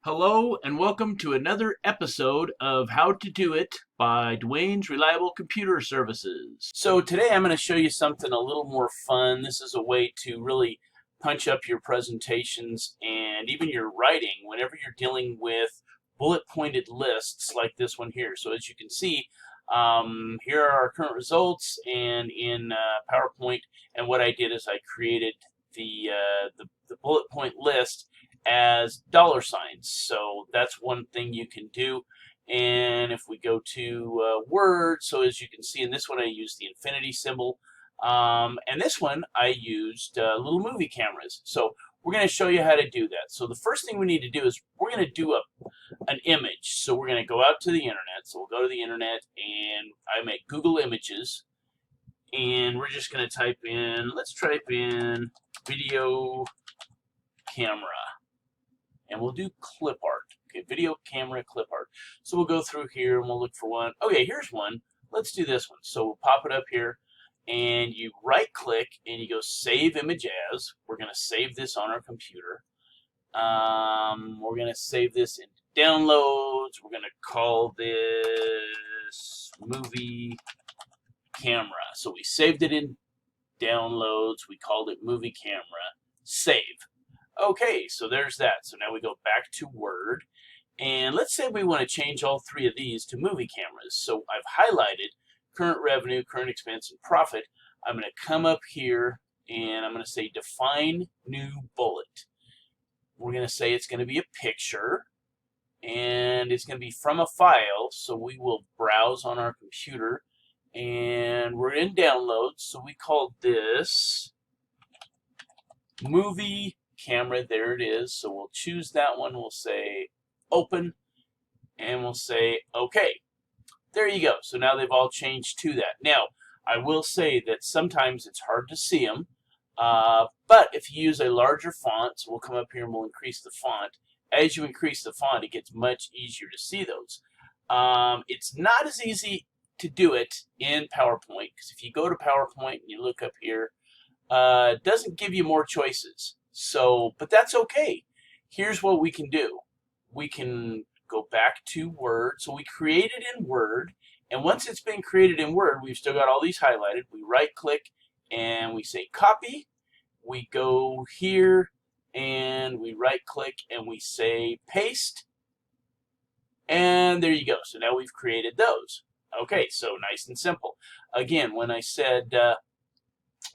Hello and welcome to another episode of How to Do It by Dwayne's Reliable Computer Services. So today I'm going to show you something a little more fun. This is a way to really punch up your presentations and even your writing whenever you're dealing with bullet pointed lists like this one here. So as you can see, here are our current results and in PowerPoint, and what I did is I created the bullet point list as dollar signs. So that's one thing you can do. And if we go to Word, so as you can see in this one, I used the infinity symbol. And this one, I used little movie cameras. So we're going to show you how to do that. So the first thing we need to do is we're going to do an image. So we're going to go out to the internet. So we'll go to the internet and I make Google Images. And we're just going to type in, let's type in video camera. And we'll do clip art. Okay, video camera clip art. So we'll go through here and we'll look for one. Okay, here's one. Let's do this one. So we'll pop it up here and you right click and you go save image as. We're going to save this on our computer. We're going to save this in downloads. We're going to call this movie camera. So we saved it in downloads. We called it movie camera. Save. Okay, so there's that. So now we go back to Word, and let's say we want to change all three of these to movie cameras. So I've highlighted current revenue, current expense, and profit. I'm going to come up here, and I'm going to say define new bullet. We're going to say it's going to be a picture, and it's going to be from a file, so we will browse on our computer, and we're in downloads, so we call this movie camera. There it is. So we'll choose that one. We'll say open and we'll say okay. There you go. So now they've all changed to that. Now I will say that sometimes it's hard to see them, but if you use a larger font, so we'll come up here and we'll increase the font. As you increase the font, it gets much easier to see those. It's not as easy to do it in PowerPoint, because if you go to PowerPoint and you look up here, it doesn't give you more choices. So, but that's okay. Here's what we can do. We can go back to Word. So we create it in Word. And once it's been created in Word, we've still got all these highlighted. We right click and we say copy. We go here and we right click and we say paste. And there you go. So now we've created those. Okay, so nice and simple. Again, when I said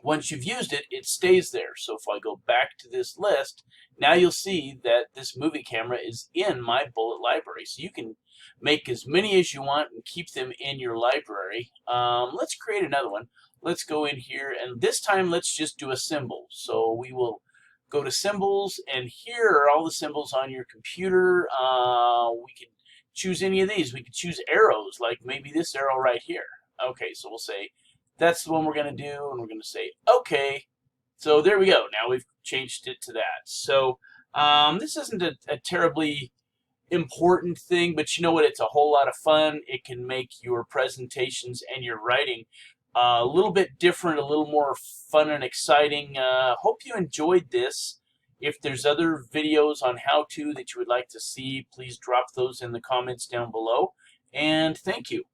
once you've used it, it stays there. So if I go back to this list, now you'll see that this movie camera is in my bullet library. So you can make as many as you want and keep them in your library. Let's create another one. Let's go in here, and this time let's just do a symbol. So we will go to symbols, and here are all the symbols on your computer. We can choose any of these. We could choose arrows, like maybe this arrow right here. Okay, so we'll say that's the one we're going to do, and we're going to say okay. So there we go. Now we've changed it to that. So this isn't a terribly important thing, but you know what? It's a whole lot of fun. It can make your presentations and your writing a little bit different, a little more fun and exciting. Hope you enjoyed this. If there's other videos on how to that you would like to see, please drop those in the comments down below. And thank you.